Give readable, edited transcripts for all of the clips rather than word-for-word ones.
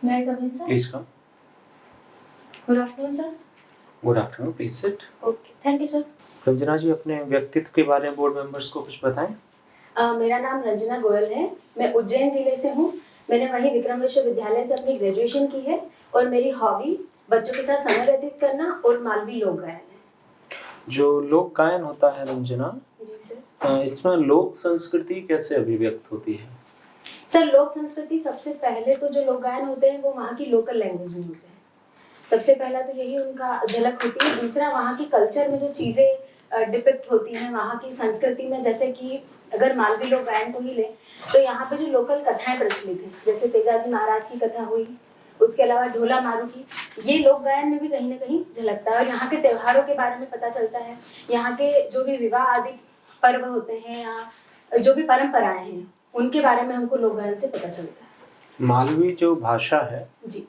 May I come in, sir? Please come. Good afternoon, sir. Good afternoon. Please sit. Okay, thank you, sir. Ranjana जी, अपने व्यक्तित्व के बारे में board members को कुछ बताएं। मेरा नाम रंजना गोयल है। मैं उज्जैन जिले से हूँ। मैंने वहीं विक्रम विश्वविद्यालय से अपनी ग्रेजुएशन की है और मेरी हॉबी बच्चों के साथ समय व्यतीत करना और मालवी लोक गायन है। जो लोक गायन होता है रंजना, जी सर, इसमें लोक संस्कृति कैसे अभिव्यक्त होती है? सर लोक संस्कृति सबसे पहले तो जो लोक गायन होते हैं वो वहाँ की लोकल लैंग्वेज में होते हैं। सबसे पहला तो यही उनका झलक होती है। दूसरा, वहाँ की कल्चर में जो चीज़ें डिपिक्ट होती हैं वहाँ की संस्कृति में, जैसे कि अगर मालवी लोक गायन को ही लें तो यहाँ पे जो लोकल कथाएं प्रचलित हैं, जैसे तेजाजी महाराज की कथा हुई, उसके अलावा ढोला मारू की, ये लोक गायन में भी कहीं ना कहीं झलकता है। और यहाँ के त्योहारों के बारे में पता चलता है। यहाँ के जो भी विवाह आदि पर्व होते हैं या जो भी परंपराएं हैं उनके बारे में हमको लोक गायन से पता चलता है। मालवी जो भाषा है जी,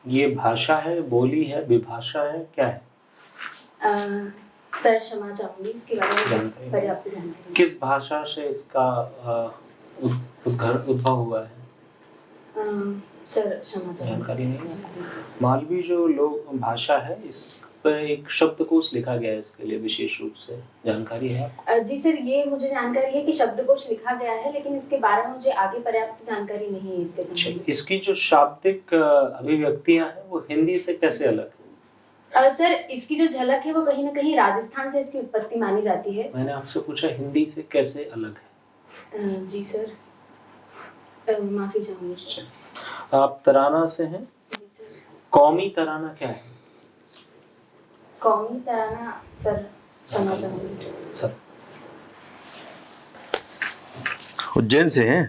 ये भाषा है, बोली है, विभाषा है, क्या है? सर क्षमा चाहूंगी, इसके बारे में पर्याप्त जानकारी। किस भाषा से इसका उद्भव हुआ है? सर क्षमा चाहूंगी, जानकारी नहीं है। जी सर। मालवी जो लोक भाषा है, इस पर एक शब्दकोश लिखा गया है इसके लिए विशेष रूप से, जानकारी है आपको? जी सर, ये मुझे जानकारी है कि शब्दकोश लिखा गया है, लेकिन इसके बारे में मुझे आगे पर्याप्त जानकारी नहीं है इसके संबंध में। इसकी जो शाब्दिक अभिव्यक्तियां हैं वो हिंदी से कैसे अलग है? सर इसकी जो झलक है वो कहीं ना कहीं राजस्थान से इसकी उत्पत्ति मानी जाती है। मैंने आपसे पूछा हिंदी से कैसे अलग है? जी सर, माफी चाहूंगी सर। आप तराना से हैं? जी सर। कौमी तराना क्या है? कौमी तराना सर क्षमा चाहूंगी सर। उज्जैन से हैं?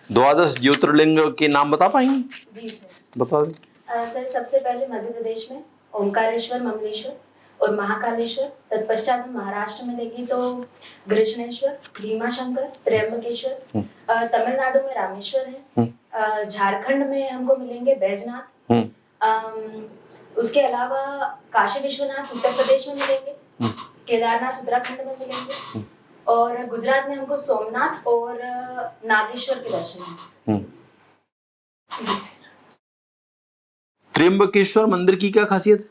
द्वादश ज्योतिर्लिंग के नाम बता पाएंगे? जी सर, बता दें। सर सबसे पहले मध्य प्रदेश में ओमकारेश्वर, ममलेश्वर और महाकालेश्वर। तत्पश्चात हम महाराष्ट्र में देखें तो गृष्णेश्वर, भीमाशंकर, त्र्यंबकेश्वर। तमिलनाडु में रामेश्वर है। झारखंड में हमको मिलेंगे बैजनाथ। उसके अलावा काशी विश्वनाथ उत्तर प्रदेश में मिलेंगे। केदारनाथ उत्तराखंड में मिलेंगे। और गुजरात में हमको सोमनाथ और नागेश्वर के दर्शन होंगे। त्र्यंबकेश्वर मंदिर की क्या खासियत है?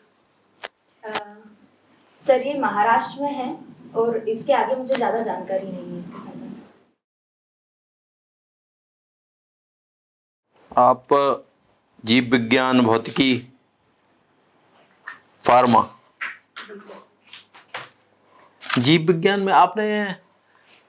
सर ये महाराष्ट्र में है और इसके आगे मुझे ज्यादा जानकारी नहीं है इसके संबंध में। आप जीव विज्ञान, भौतिकी, फार्मा, जीव विज्ञान में आपने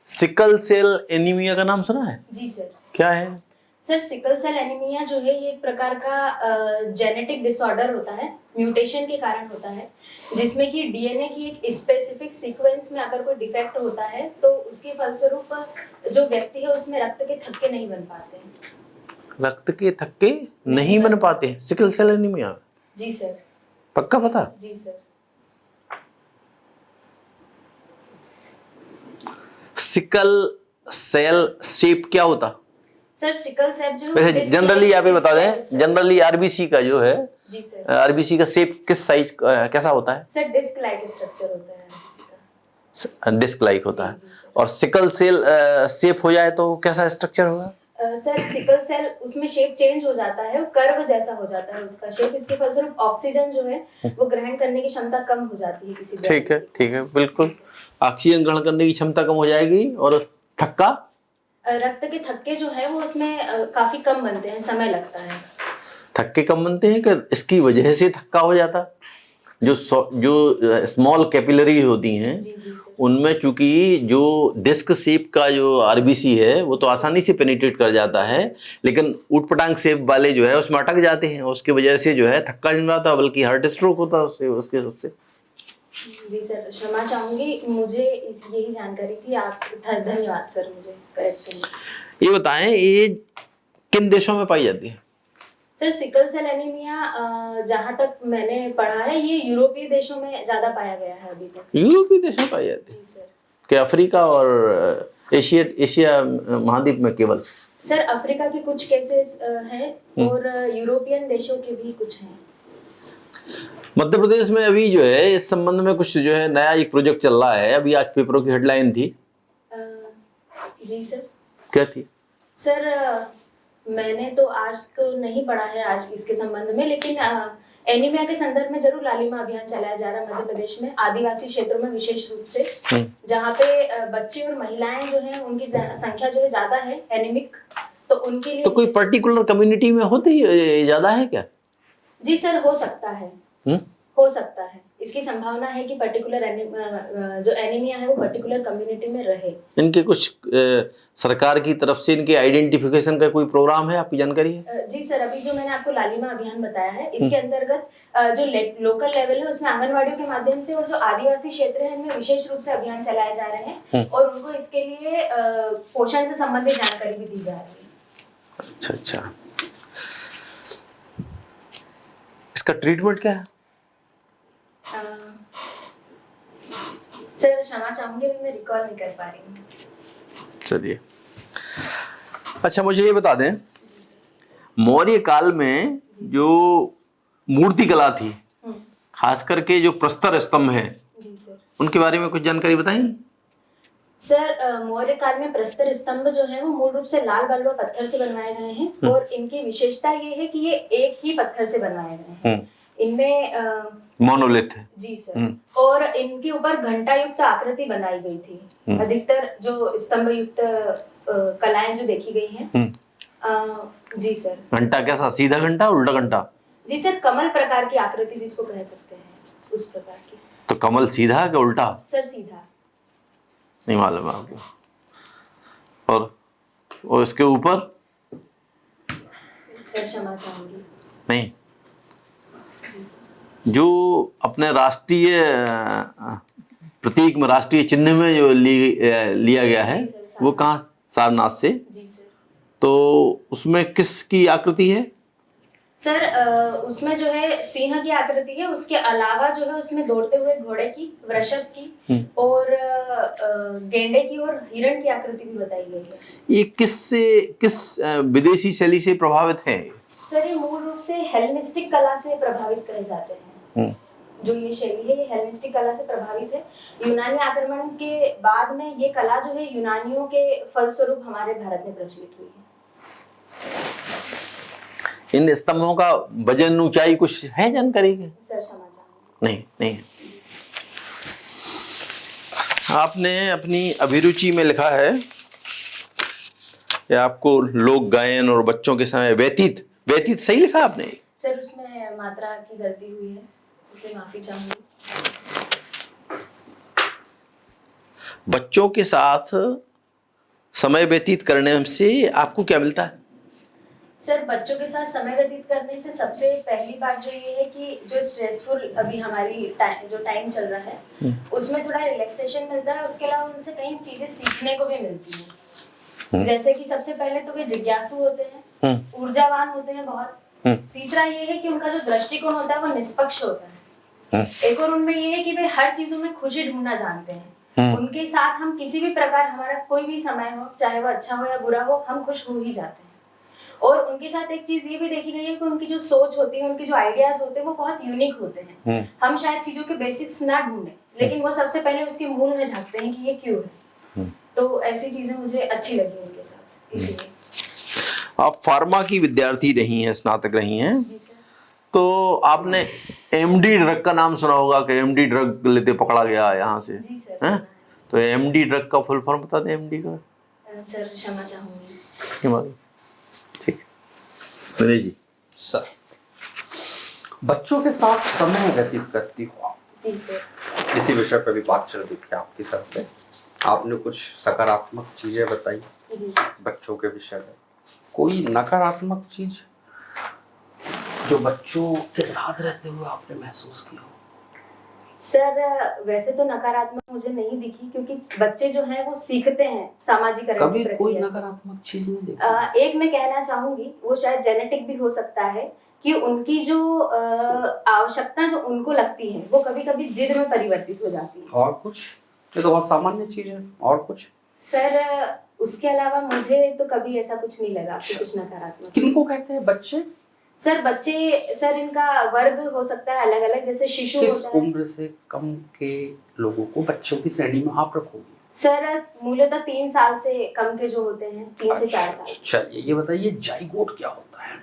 सिकल सेल एनीमिया का नाम सुना है? जी सर। क्या है? सर सिकल सेल एनीमिया जो है ये एक प्रकार का जेनेटिक डिसऑर्डर होता है, म्यूटेशन के कारण होता है, जिसमें कि डीएनए की एक स्पेसिफिक सीक्वेंस में अगर कोई डिफेक्ट होता है तो उसके फलस्वरूप जो व्यक्ति है उसमें रक्त के थक्के नहीं बन पाते हैं। रक्त के थक्के नहीं बन पाते हैं, सिकल सेल एनीमिया? जी सर। पक्का पता? जी सर। सिकल सेल शेप क्या होता? सर सिकल सेल जो वैसे जनरली आप ये बता दें, जनरली आरबीसी का जो है, जी सर, आरबीसी का शेप किस साइज कैसा होता है? सर डिस्क लाइक स्ट्रक्चर होता है आरबीसी का। डिस्क लाइक होता है। जी सर। और सिकल सेल शेप हो जाए तो कैसा स्ट्रक्चर होगा? सर सिकल सेल उसमें शेप चेंज हो जाता है, कर्व जैसा हो जाता है उसका शेप। इसके फलस्वरूप ऑक्सीजन जो है वो ग्रहण करने की क्षमता कम हो जाती है किसी ठीक है, ठीक है, बिल्कुल। ऑक्सीजन ग्रहण करने की क्षमता कम हो जाएगी। और थक्का? रक्त के थक्के जो है वो उसमें काफी कम बनते हैं, समय लगता है। थक्के कम बनते हैं कि इसकी वजह से थक्का हो जाता? जो स्मॉल कैपिलरी होती हैं, जी जी सर। उनमें चूंकि जो डिस्क शेप का जो आरबीसी है वो तो आसानी से पेनिट्रेट कर जाता है, लेकिन ऊटपटांग शेप वाले जो है उसमें अटक जाते हैं। उसकी वजह से जो है थक्का नहीं आता, बल्कि हार्ट स्ट्रोक होता है उससे। जी सर, क्षमा चाहूंगी, मुझे यही जानकारी थी। आप धन्यवाद सर मुझे करेक्ट करने। ये बताएं, ये किन देशों में पाई जाती है? सर सिकल सेल एनीमिया जहाँ तक मैंने पढ़ा है ये यूरोपीय देशों में ज्यादा पाया गया है अभी तक। यूरोपीय देशों में पाई जाती है? जी सर। क्या अफ्रीका और एशिया महाद्वीप में केवल? सर अफ्रीका के कुछ केसेस हैं और यूरोपियन देशों के भी कुछ हैं। मध्य प्रदेश में अभी जो है इस संबंध में कुछ जो है नया एक प्रोजेक्ट चल रहा है। अभी आज पेपरों की हेडलाइन थी। जी सर। क्या थी? सर मैंने तो आज तो नहीं पढ़ा है आज इसके संबंध में, लेकिन एनीमिया के संदर्भ में जरूर लालिमा अभियान चलाया जा रहा है मध्य प्रदेश में, आदिवासी क्षेत्रों में विशेष रूप से, जहाँ पे बच्चे और महिलाएं जो हैं उनकी संख्या जो है ज्यादा है एनीमिक, तो उनके लिए तो कोई पर्टिकुलर कम्युनिटी में होती है ज्यादा है क्या? जी सर, हो सकता है, हो सकता है, इसकी संभावना है कि पर्टिकुलर जो एनीमिया है वो पर्टिकुलर कम्युनिटी में रहे। इनके कुछ सरकार की तरफ से इनके आइडेंटिफिकेशन का कोई प्रोग्राम है, आपकी जानकारी है? जी सर, अभी जो मैंने आपको लालिमा अभियान बताया है, इसके अंतर्गत जो लोकल लेवल है उसमें आंगनवाड़ियों के माध्यम से और जो आदिवासी क्षेत्र है इनमें विशेष रूप से अभियान चलाए जा रहे हैं और उनको इसके लिए पोषण से संबंधित जानकारी भी दी जा रही है। अच्छा अच्छा, इसका ट्रीटमेंट क्या है? सर क्षमा चाहूंगी, अभी मैं रिकॉल नहीं कर पा रही हूँ। चलिए, अच्छा मुझे ये बता दें, मौर्य काल में जो मूर्ति कला थी, खास करके जो प्रस्तर स्तंभ है, जी सर, उनके बारे में कुछ जानकारी बताएंगे? सर मौर्य काल में प्रस्तर स्तंभ जो है वो मूल रूप से लाल बलुआ पत्थर से बनवाए गए हैं और इनकी विशेषता ये है कि ये एक ही पत्थर से बनवाए गए हैं। इनमें मोनोलिथ है। जी सर, और इनके ऊपर घंटा युक्त आकृति बनाई गई थी। अधिकतर जो स्तंभ युक्त कलाएं जो देखी गई हैं, जी सर। घंटा कैसा, सीधा घंटा, उल्टा घंटा? जी सर, कमल प्रकार की आकृति जिसको कह सकते हैं, उस प्रकार की। तो कमल सीधा है कि उल्टा? सर सीधा। नहीं मालूम है आपको? और इसके ऊपर? सर क्षमा चाहूंगी। नहीं, जो अपने राष्ट्रीय प्रतीक में, राष्ट्रीय चिन्ह में जो लिया गया है वो कहाँ? सारनाथ से। जी सर। तो उसमें किसकी आकृति है? सर उसमें जो है सिंह की आकृति है, उसके अलावा जो है उसमें दौड़ते हुए घोड़े की, वृषभ की और गेंडे की और हिरण की आकृति भी बताई गई है। ये किस विदेशी शैली से प्रभावित है? सर ये मूल रूप से हेलेनिस्टिक कला से प्रभावित कहे जाते हैं। जो ये शैली है ये हेलेनिस्टिक कला से प्रभावित है। यूनानी आक्रमण के बाद में ये कला जो है यूनानियों के फलस्वरूप हमारे भारत में प्रचलित हुई है। इन स्तंभों का वजन, ऊंचाई कुछ है जानकारी के? सर क्षमा चाहूंगी। नहीं। आपने अपनी अभिरुचि में लिखा है कि आपको लोक गायन और बच्चों के समय व्यतीत सही लिखा आपने? सर उसमें मात्रा की गलती हुई है, इसलिए माफी चाहूंगी। बच्चों के साथ समय व्यतीत करने से आपको क्या मिलता है? सर बच्चों के साथ समय व्यतीत करने से सबसे पहली बात जो ये है कि जो स्ट्रेसफुल अभी हमारी जो टाइम चल रहा है उसमें थोड़ा रिलैक्सेशन मिलता है। उसके अलावा उनसे कई चीजें सीखने को भी मिलती हैं, जैसे कि सबसे पहले तो वे जिज्ञासु होते हैं, ऊर्जावान होते हैं बहुत। तीसरा ये है कि उनका जो दृष्टिकोण होता है वो निष्पक्ष होता है। एक और उनमें ये है कि वे हर चीजों में खुशी ढूंढना जानते हैं। उनके साथ हम किसी भी प्रकार, हमारा कोई भी समय हो, चाहे वो अच्छा हो या बुरा हो, हम खुश हो ही जाते हैं। और उनके साथ एक चीज ये भी देखी गई है कि उनकी जो सोच होती है, उनके जो आइडियाज होते हैं वो बहुत यूनिक होते हैं। हम शायद चीजों के बेसिक्स ना ढूंढें, लेकिन वो सबसे पहले उसके मूल में झांकते हैं कि ये क्यों है। तो ऐसी चीजें मुझे अच्छी लगी उनके साथ, इसीलिए। आप फार्मा की विद्यार्थी रही हैं, स्नातक रही हैं। जी सर। तो आपने एमडी ड्रग का नाम सुना होगा कि एमडी ड्रग लेते पकड़ा गया यहाँ से। जी सर। हैं? तो एमडी ड्रग का फुल फॉर्म बता दें, एमडी का। सर क्षमा चाहूंगी। ठीक है जी। सर, बच्चों के साथ समय व्यतीत करती हो आप। जी सर। इसी विषय पर भी बात चल रही थी आपके सर से, आपने कुछ सकारात्मक चीजें बताई जी। बच्चों के विषय में। कोई नकारात्मक चीज जो बच्चों के साथ रहते हुए आपने महसूस की हो? सर वैसे तो नकारात्मक मुझे नहीं दिखी, क्योंकि बच्चे जो हैं वो सीखते हैं सामाजिकरण कभी की कोई प्रक्रिया से। नकारात्मक चीज नहीं देखी? एक मैं कहना चाहूंगी, वो शायद जेनेटिक भी हो सकता है कि उनकी जो आवश्यकता जो उनको लगती है वो कभी कभी जिद में परिवर्तित हो जाती है। और कुछ? ये तो बहुत सामान्य चीज है। और कुछ? सर उसके अलावा मुझे तो कभी ऐसा कुछ नहीं लगा कि कुछ नकारात्मक। किनको कहते हैं बच्चे? सर बच्चे, सर इनका वर्ग हो सकता है अलग अलग, जैसे शिशु किस होता है। उम्र से कम के लोगों को बच्चों की श्रेणी में आप रखोगे? सर मूलतः 3 साल से कम के जो होते हैं, 3 से 4 साल। चलिए ये बताइए जाइगोट क्या होता है?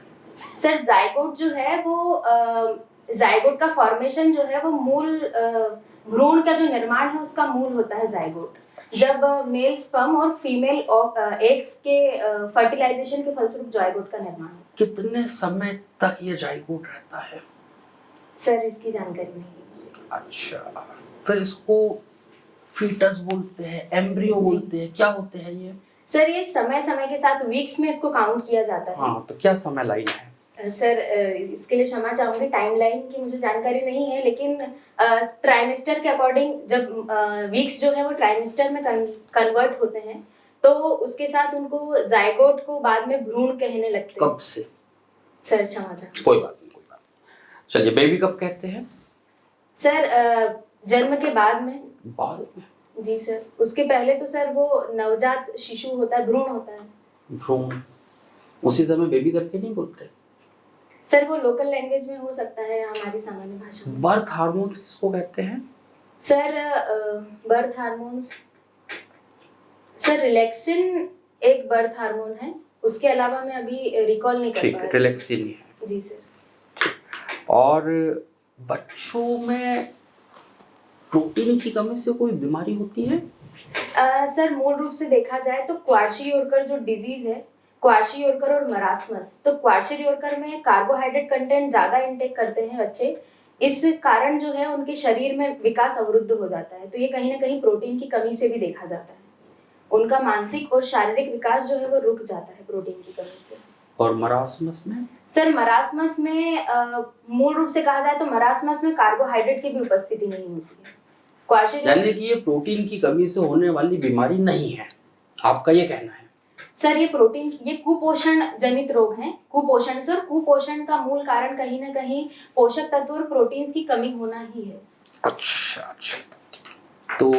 सर जाइगोट जो है वो जाइगोट का फॉर्मेशन जो है वो मूल भ्रूण का जो निर्माण है उसका मूल होता है जाइगोट। जब मेल स्पर्म और फीमेल एग्स के फर्टिलाइजेशन के फलस्वरूप जाइगोट का निर्माण होता कितने समय तक ये जाइगोट रहता है? है। सर इसकी जानकारी नहीं है मुझे। अच्छा, फिर इसको फीटस बोलते हैं, एम्ब्रियो बोलते हैं, क्या होते हैं ये? सर ये समय समय के साथ वीक्स में इसको काउंट किया जाता है। हाँ, तो क्या समय लाइन है? सर इसके लिए क्षमा चाहूंगी, टाइमलाइन की मुझे जानकारी नहीं है, लेकिन ट्राइमेस्टर के अकॉर्डिंग जब वीक्स जो है वो ट्राइमेस्टर में कन्वर्ट होते हैं तो उसके साथ उनको जाइगोट को बाद में भ्रूण कहने लगते हैं। कब से? सर क्षमा चाहूंगी। कोई बात नहीं, कोई बात नहीं। चलिए बेबी कब कहते हैं? सर जन्म के बाद में। बाद में? जी सर, उसके पहले तो सर वो नवजात शिशु होता है, भ्रूण होता है। भ्रूण, उसी समय बेबी करके नहीं बोलते? सर वो लोकल लैंग्वेज में हो सकता है, हमारी सामान्य भाषा में। बर्थ हार्मोन्स किसको कहते हैं? Sir birth hormones, sir relaxin एक बर्थ हार्मोन है, उसके अलावा मैं अभी रिकॉल नहीं कर ठीक पा है, रही। रिलैक्सिन है। जी सर। और बच्चों में प्रोटीन की कमी से कोई बीमारी होती है? सर मूल रूप से देखा जाए तो क्वार्शियोरकर जो डिजीज है, क्वार्शियोरकर और मरासमस, तो क्वार्शियोरकर में कार्बोहाइड्रेट कंटेंट ज्यादा इंटेक करते हैं बच्चे, इस कारण जो है उनके शरीर में विकास अवरुद्ध हो जाता है, तो ये कहीं ना कहीं प्रोटीन की कमी से भी देखा जाता है। उनका मानसिक और शारीरिक विकास जो है वो रुक जाता है प्रोटीन की कमी से। और मरासमस में? सर मरासमस में मूल रूप से कहा जाए तो मरासमस में कार्बोहाइड्रेट की भी उपस्थिति नहीं होती है। यानी कि ये प्रोटीन की कमी से होने वाली बीमारी नहीं है, आपका ये कहना है? सर ये कुपोषण जनित रोग हैं, कुपोषण से, और कुपोषण का मूल कारण कहीं ना कहीं पोषक तत्व और प्रोटीन्स की कमी होना ही है। अच्छा अच्छा, तो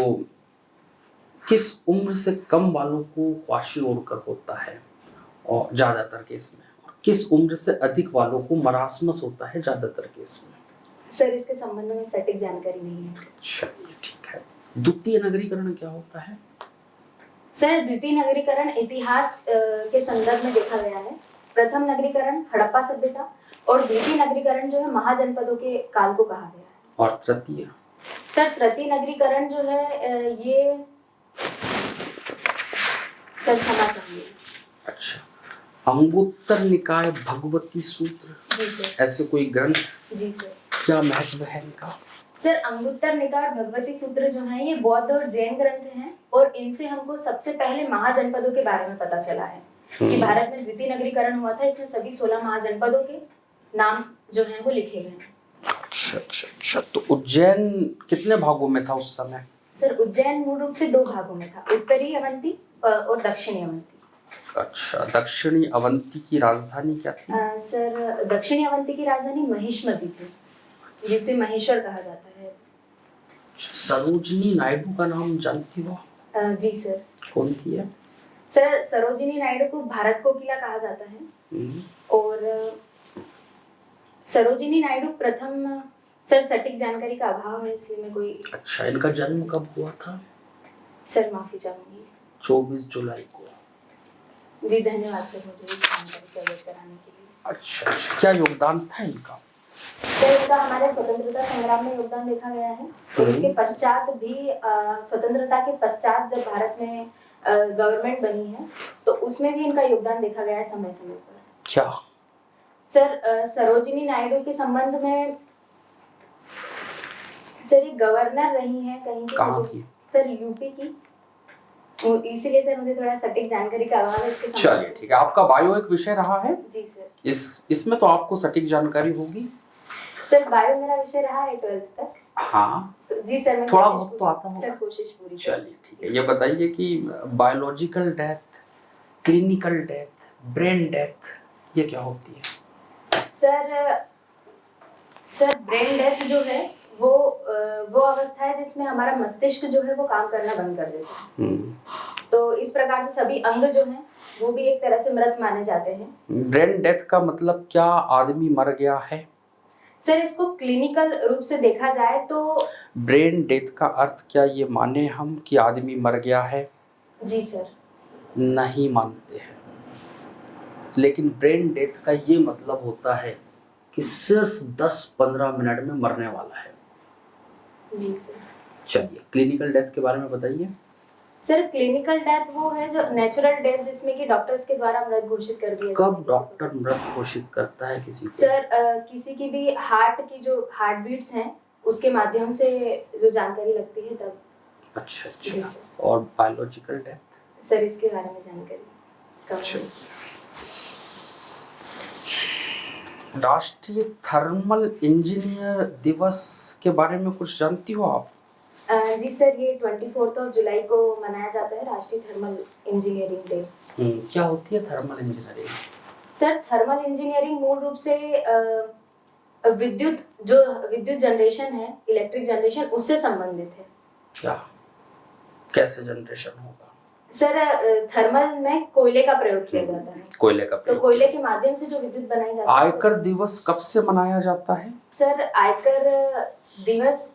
किस उम्र से कम वालों को क्वार्शियोरकर होता है और ज्यादातर केस में, और किस उम्र से अधिक वालों को मरासमस होता है ज्यादातर केस में? सर इसके संबंध में सटीक जानकारी नहीं है। अच्छा, ये ठीक है। द्वितीय नगरीकरण क्या होता है? सर द्वितीय नगरीकरण इतिहास के संदर्भ में देखा गया है। प्रथम नगरीकरण हड़प्पा सभ्यता और द्वितीय नगरीकरण जो है महाजनपदों के काल को कहा गया है। और तृतीय? सर तृतीय नगरीकरण जो है ये, सर क्षमा चाहिए। अच्छा, अंगुत्तर निकाय भगवती सूत्र, जी सर। ऐसे कोई ग्रंथ, जी सर। क्या महत्व है इनका? सर अंगुत्तर निकाय भगवती सूत्र जो है ये बौद्ध और जैन ग्रंथ हैं, और इनसे हमको सबसे पहले महाजनपदों के बारे में पता चला है कि भारत में द्वितीय नगरीकरण हुआ था। इसमें सभी 16 महाजनपदों के नाम जो हैं वो लिखे गए हैं। अच्छा अच्छा अच्छा, तो उज्जैन कितने भागों में था उस समय? सर उज्जैन मूल रूप से 2 भागों में था, उत्तरी अवंती और दक्षिणी अवंती। अच्छा, दक्षिणी अवंती की राजधानी क्या थी? सर दक्षिणी अवंती की राजधानी महिष्मती थी, जिसे महेश्वर कहा जाता है। सरोजिनी नायडू का नाम जानती हो? जी सर। कौन थी है? सर सरोजिनी नायडू को भारत कोकिला कहा जाता है, और सरोजिनी नायडू प्रथम, सर सटीक जानकारी का अभाव है इसलिए मैं कोई। अच्छा, इनका जन्म कब हुआ था? सर माफी चाहूंगी। 24 जुलाई को। जी धन्यवाद सर मुझे इस जानकारी से अवगत कराने के लिए। अच्छा अच्छा, क्या योगदान था इनका? सर इनका हमारे स्वतंत्रता संग्राम में योगदान देखा गया है, और इसके पश्चात भी स्वतंत्रता के पश्चात जब भारत में गवर्नमेंट बनी है तो उसमें भी इनका योगदान देखा गया है समय समय पर। क्या? सर सरोजिनी नायडू के संबंध में, सर ये गवर्नर रही हैं कहीं की। कहाँ की? सर यूपी की, इसीलिए सर मुझे थोड़ा सटीक जानकारी का अभाव है इसके संबंध चलिए में। ठीक है, आपका बायो एक विषय रहा है। जी सर। इसमें तो आपको सटीक जानकारी होगी। सर बायो मेरा विषय रहा है 12th तक। हाँ, जी सर, मैं थोड़ा कोशिश बहुत तो आता होगा। सर कोशिश पूरी। चलिए ठीक है, ये बताइए कि biological death, clinical death, brain death, ये क्या होती है? सर ब्रेन डेथ जो है वो अवस्था है जिसमें हमारा मस्तिष्क जो है वो काम करना बंद कर देता है। तो इस प्रकार से सभी अंग जो हैं वो भी एक तरह से मृत माने जाते हैं। ब्रेन डेथ का मतलब क्या आदमी मर गया है? सर इसको क्लिनिकल रूप से देखा जाए तो ब्रेन डेथ का अर्थ क्या ये माने हम कि आदमी मर गया है? जी सर। नहीं मानते हैं, लेकिन ब्रेन डेथ का ये मतलब होता है कि सिर्फ 10-15 मिनट में मरने वाला है। जी सर। चलिए क्लिनिकल डेथ के बारे में बताइए। सर क्लिनिकल डेथ वो है जो नेचुरल डेथ जिसमें कि डॉक्टर्स के द्वारा मृत घोषित कर दिया कब जाता है। डॉक्टर मृत घोषित करता है किसी को? सर किसी की भी हार्ट की जो हार्ट बीट्स हैं उसके माध्यम से जो जानकारी लगती है तब। अच्छा जी अच्छा। सर। और बायोलॉजिकल डेथ? सर इसके बारे में जानकारी कम है। राष्ट्रीय थर्मल इंजीनियर दिवस के बारे में कुछ जानती हो आप? जी सर ये 24 जुलाई को मनाया जाता है राष्ट्रीय थर्मल इंजीनियरिंग डे। क्या होती है thermal engineering? Sir thermal engineering मूल रूप से विद्युत जनरेशन है, इलेक्ट्रिक जनरेशन उससे संबंधित है। क्या कैसे जनरेशन होगा? सर थर्मल में कोयले का प्रयोग किया जाता है, कोयले का तो प्रयोग। कोयले के माध्यम से जो विद्युत बनाई जाती है। आयकर दिवस कब से मनाया जाता है? सर आयकर दिवस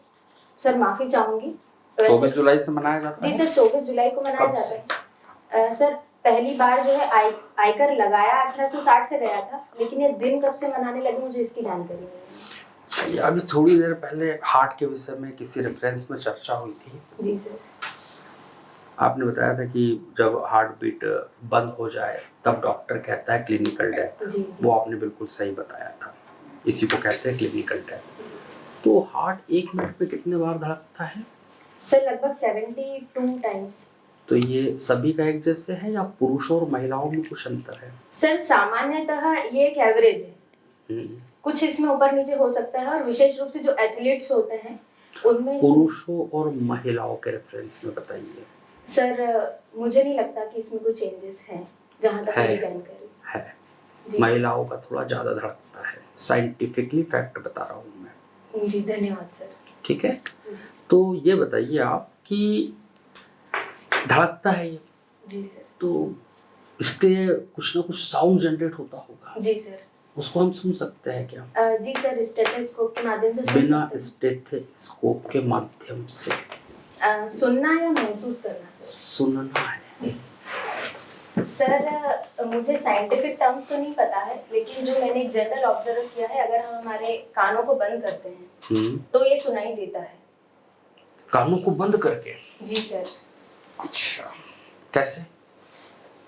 सर माफी चाहूंगी 24 जुलाई से मनाया जाता जी है। सर 24 जुलाई को मनाया कब जाता है। सर पहली बार जो है आयकर लगाया 1860 से गया था, लेकिन ये दिन कब से मनाने लगे मुझे इसकी जानकारी नहीं है। चलिए अभी थोड़ी देर पहले हार्ट के विषय में किसी रेफरेंस में चर्चा हुई थी। जी सर। आपने बताया था कि जब हार्ट बीट बंद हो जाए तब डॉक्टर कहता है क्लिनिकल डेथ। जी जी। वो आपने बिल्कुल सही बताया था, इसी को कहते हैं क्लिनिकल डेथ। तो हार्ट 1 मिनट में कितने बार धड़कता है? सर लगभग 72 टाइम्स। तो ये सभी का एक जैसे है या पुरुषों और महिलाओं में कुछ अंतर है? सर सामान्यतः ये एक एवरेज है, कुछ इसमें ऊपर नीचे हो सकता है, और विशेष रूप से जो एथलीट्स होते हैं उनमें पुरुषों और महिलाओं के रेफरेंस में बताइए। सर मुझे नहीं लगता कि इसमें कोई चेंजेस हैं जहाँ तक मेरी जानकारी है। जी महिलाओं का थोड़ा ज्यादा धड़कता है, साइंटिफिकली फैक्ट बता रहा हूँ मैं। जी धन्यवाद सर। ठीक है, तो ये बताइए आप कि धड़कता है ये, जी सर। तो इसके कुछ ना कुछ साउंड जनरेट होता होगा। जी सर। उसको हम सुन सकते हैं क्या? जी सर स्टेथोस्कोप के माध्यम से बिना स्टेथोस्कोप के माध्यम से सुनना या महसूस करना सर? सुनना है। सर मुझे साइंटिफिक टर्म्स तो नहीं पता है, लेकिन जो मैंने एक जनरल ऑब्जर्व किया है, अगर हम हमारे कानों को बंद करते हैं तो ये सुनाई देता है। कानों को बंद करके? जी सर। अच्छा, कैसे?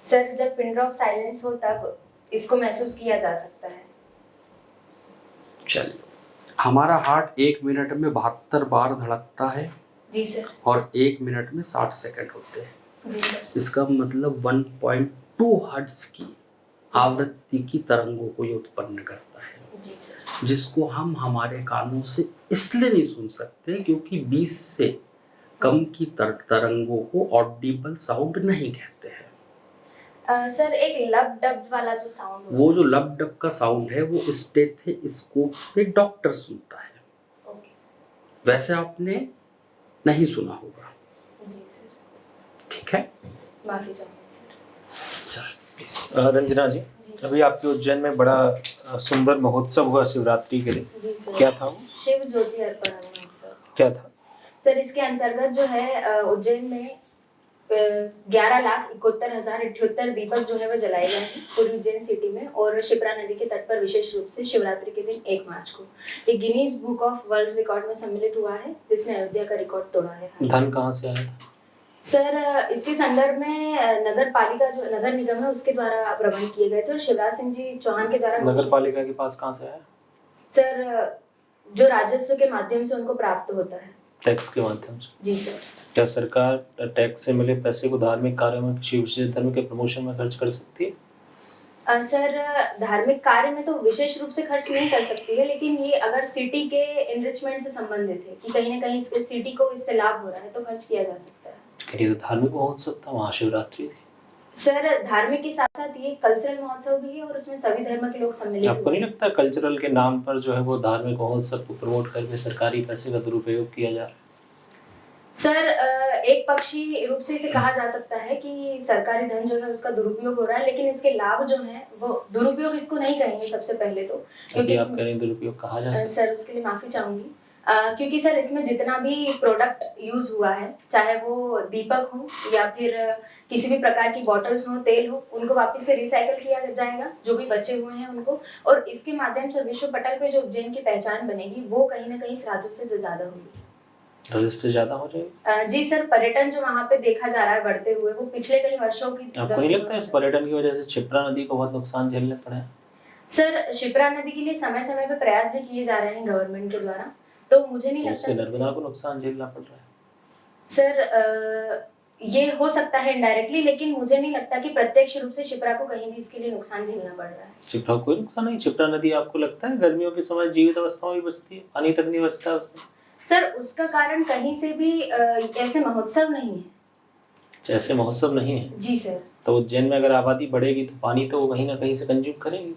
सर जब पिन ड्रॉप साइलेंस हो तब इसको महसूस किया जा सकता है। चलिए, हमारा हार्ट 1 मिनट में 72 बार धड़कता है। जी सर। और 1 मिनट में 60 सेकंड होते हैं। जी सर। इसका मतलब 1.2 हर्ट्ज की आवृत्ति की तरंगों को ये उत्पन्न करता है। जी सर। जिसको हम हमारे कानों से इसलिए नहीं सुन सकते क्योंकि 20 से कम की तरंगों को ऑडिबल साउंड नहीं कहते हैं। सर एक लब डब वाला जो साउंड वो जो लब डब का साउंड है वो स्टेथोस्कोप से डॉक्टर सुनता है। Okay sir. वैसे आपने नहीं सुना होगा। जी सर। ठीक है, माफी चाहूंगी sir. Sir please. Ranjana ji, अभी आपके उज्जैन में बड़ा सुंदर महोत्सव हुआ शिवरात्रि के दिन, जी सर। क्या था वो? शिव ज्योति अर्पण महोत्सव। क्या था? सर इसके अंतर्गत जो है उज्जैन में 11,71,078 दीपक जो है वो जलाए गए हैं पूरी उज्जैन सिटी में, और शिप्रा नदी के तट पर विशेष रूप से शिवरात्रि के दिन 1 मार्च को एक Guinness book of world record में सम्मिलित हुआ है, जिसने अयोध्या का रिकॉर्ड तोड़ा है। धन कहाँ से आया था? सर इसके संदर्भ में नगर पालिका जो नगर निगम है उसके द्वारा प्रबंध किए गए थे, और शिवराज सिंह जी चौहान के द्वारा नगर पालिका के पास कहाँ से आया? सर जो राजस्व के माध्यम से उनको प्राप्त होता है। टैक्स के माध्यम से? जी सर। क्या सरकार टैक्स से मिले पैसे को धार्मिक कार्यों में, किसी विशेष धर्म के प्रमोशन में खर्च कर सकती है? सर धार्मिक कार्य में तो विशेष रूप से खर्च नहीं कर सकती है, लेकिन ये अगर सिटी के एनरिचमेंट से संबंधित है कि कहीं ना कहीं इसके सिटी को इससे लाभ हो रहा है तो खर्च किया जा सकता है। ये तो धार्मिक महोत्सव था, महाशिवरात्रि थी। सर धार्मिक के साथ साथ ये कल्चरल महोत्सव भी है और उसमें सभी धर्म के लोग सम्मिलित आपको नहीं लगता कल्चरल के नाम पर जो है वो धार्मिक महोत्सव को प्रमोट करके सरकारी पैसे का दुरुपयोग किया जा रहा है? सर एक पक्षी रूप से इसे कहा जा सकता है कि सरकारी धन जो है उसका दुरुपयोग हो रहा है, लेकिन इसके लाभ जो है वो दुरुपयोग इसको नहीं कहेंगे सबसे पहले तो, क्योंकि आप कह रहे हैं दुरुपयोग कहा जा सकता है। सर उसके लिए माफी चाहूंगी, क्योंकि सर इसमें जितना भी प्रोडक्ट यूज हुआ है, चाहे वो दीपक हो या फिर किसी भी प्रकार की बॉटल्स हो, तेल हो, उनको वापस से रिसाइकल किया जाएगा जो भी बचे हुए हैं उनको, और इसके माध्यम से विश्व पटल पे जो उज्जैन की पहचान बनेगी वो कहीं ना कहीं इस राजस्व से ज्यादा होगी। राजस्व ज्यादा हो जाएगी? जी सर, पर्यटन जो वहाँ पे देखा जा रहा है बढ़ते हुए, वो पिछले कई वर्षों की आपको नहीं लगता इस पर्यटन की वजह से क्षिप्रा नदी को बहुत नुकसान झेलने पड़ा है? सर क्षिप्रा नदी के लिए समय समय पे प्रयास भी किए जा रहे हैं गवर्नमेंट के द्वारा, तो मुझे नहीं तो लगता उससे नर्मदा को नुकसान झेलना पड़ रहा है। सर ये हो सकता है इनडायरेक्टली, लेकिन मुझे नहीं लगता कि प्रत्यक्ष रूप से क्षिप्रा को कहीं भी इसके लिए नुकसान झेलना पड़ रहा है। क्षिप्रा को कोई नुकसान नहीं? क्षिप्रा नदी आपको लगता है गर्मियों के समय जीवित अवस्था में बसती है, पानी तक नहीं बचता है उसमें? सर उसका कारण कहीं से भी ऐसे महोत्सव नहीं है। ऐसे महोत्सव नहीं है? जी सर। तो उज्जैन में अगर आबादी बढ़ेगी तो पानी तो वो कहीं ना कहीं से कंज्यूम करेगी।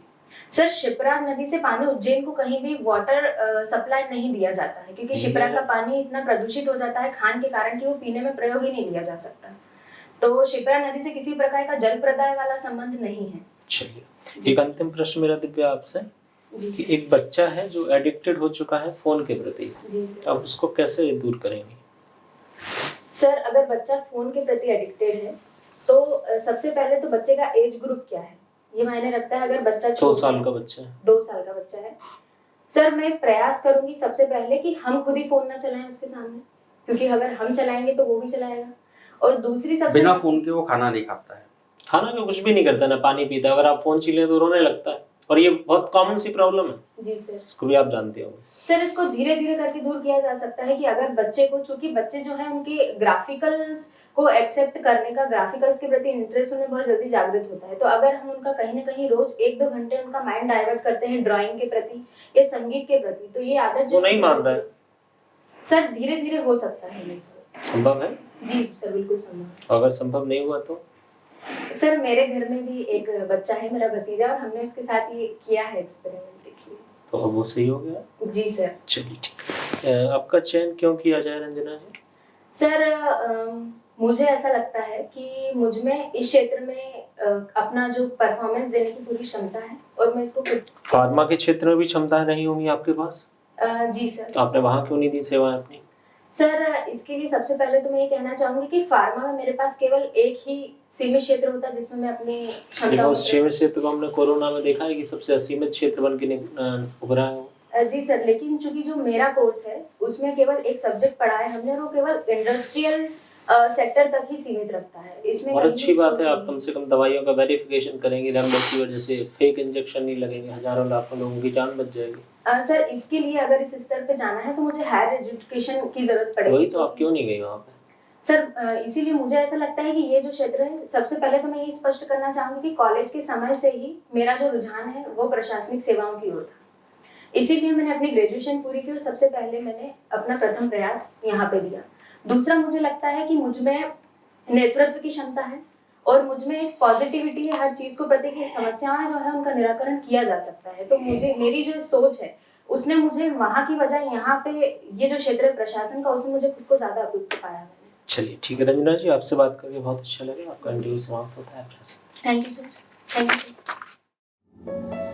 सर शिप्रा नदी से पानी उज्जैन को कहीं भी वाटर सप्लाई नहीं दिया जाता है, क्योंकि शिप्रा का पानी इतना प्रदूषित हो जाता है खान के कारण कि वो पीने में प्रयोग ही नहीं लिया जा सकता। तो शिप्रा नदी से किसी प्रकार का जल प्रदाय वाला संबंध नहीं है। चलिए, एक अंतिम प्रश्न मेरा दिव्या आपसे, जी कि सर। एक बच्चा है जो एडिक्टेड हो चुका है फोन के प्रति, जी सर। आप उसको कैसे दूर करेंगे? सर अगर बच्चा फोन के प्रति एडिक्टेड है तो सबसे पहले तो बच्चे का एज ग्रुप क्या है ये मायने रखता है। अगर बच्चा 2 साल का बच्चा है, 2 साल का बच्चा है, सर मैं प्रयास करूंगी सबसे पहले कि हम खुद ही फोन ना चलाएं उसके सामने, क्योंकि अगर हम चलाएंगे तो वो भी चलाएगा। और दूसरी सबसे बिना फोन के वो खाना नहीं खाता है, खाना में कुछ भी नहीं करता, ना पानी पीता। अगर आप फोन छीले तो रोने लगता है, और ये बहुत कॉमन सी प्रॉब्लम है। जी सर। इसको भी आप जानते हो। सर इसको धीरे धीरे करके दूर किया जा सकता है कि अगर बच्चे को, चूंकि बच्चे जो है उनके ग्राफिकल्स को एक्सेप्ट करने का, ग्राफिकल्स के प्रति इंटरेस्ट उन्हें बहुत जल्दी जागृत होता है, तो अगर हम उनका कहीं ना कहीं रोज 1-2 घंटे उनका माइंड डाइवर्ट करते हैं ड्राइंग के प्रति या संगीत के प्रति, तो ये आदत वो नहीं मान रहा है। सर धीरे धीरे हो सकता है। संभव है? जी सर बिल्कुल संभव। अगर संभव नहीं हुआ तो? सर मेरे घर में भी एक बच्चा है, मेरा भतीजा, और हमने उसके साथ ये किया है एक्सपेरिमेंट, इसलिए तो अब वो सही हो गया? जी सर। चलिए ठीक है। आपका चयन क्यों किया जाए रंजना जी? सर मुझे ऐसा लगता है कि मुझ में इस क्षेत्र में अपना जो परफॉर्मेंस देने की पूरी क्षमता है, और मैं इसको फार्मा के क्षेत्र में भी क्षमताएं नहीं होंगी आपके पास? जी सर। तो आपने वहां क्यों नहीं दी सेवाएं अपनी? सर इसके लिए सबसे पहले तो मैं ये कहना चाहूंगी कि फार्मा में मेरे पास केवल एक ही सीमित क्षेत्र होता है जिसमें मैं अपनी क्षमता। उस सीमित क्षेत्र को हमने कोरोना में देखा है कि सबसे असीमित क्षेत्र बन के उभरा है वो। जी सर, लेकिन चूंकि जो मेरा कोर्स है उसमें केवल एक सब्जेक्ट पढ़ा है हमने, और वो केवल इंडस्ट्रियल सेक्टर तक ही सीमित रखता है। इसमें और कहीं अच्छी भी बात है, स्कोप आप कम से कम दवाइयों का वेरिफिकेशन करेंगे, रेमडेसिविर जैसे फेक इंजेक्शन नहीं लगेंगे, हजारों लाखों लोगों की जान बच जाएगी। सर इसके लिए अगर इस स्तर पे जाना है तो मुझे हायर एजुकेशन की जरूरत पड़ेगी। वही तो, आप क्यों नहीं गई वहाँ पे? सर इसीलिए मुझे ऐसा लगता है कि ये जो क्षेत्र है, सबसे पहले तो मैं ये स्पष्ट करना चाहूंगी कि कॉलेज के समय से ही मेरा जो रुझान है वो प्रशासनिक सेवाओं की ओर था। इसीलिए मैंने अपनी ग्रेजुएशन पूरी की और सबसे पहले मैंने अपना प्रथम प्रयास यहाँ पे दिया। दूसरा, मुझे लगता है कि मुझ में नेतृत्व की क्षमता है और मुझ में एक पॉजिटिविटी है, हर चीज को प्रति की समस्याएं जो है उनका निराकरण किया जा सकता है। तो मुझे, मेरी जो सोच है उसने मुझे वहाँ की बजाय यहाँ पे ये जो क्षेत्र है प्रशासन का, उसमें मुझे खुद को ज्यादा उपयुक्त पाया है। चलिए ठीक है रंजना जी, आपसे बात करके बहुत अच्छा लगा। आपका इंटरव्यू समाप्त होता है। Thank you sir. Thank you sir.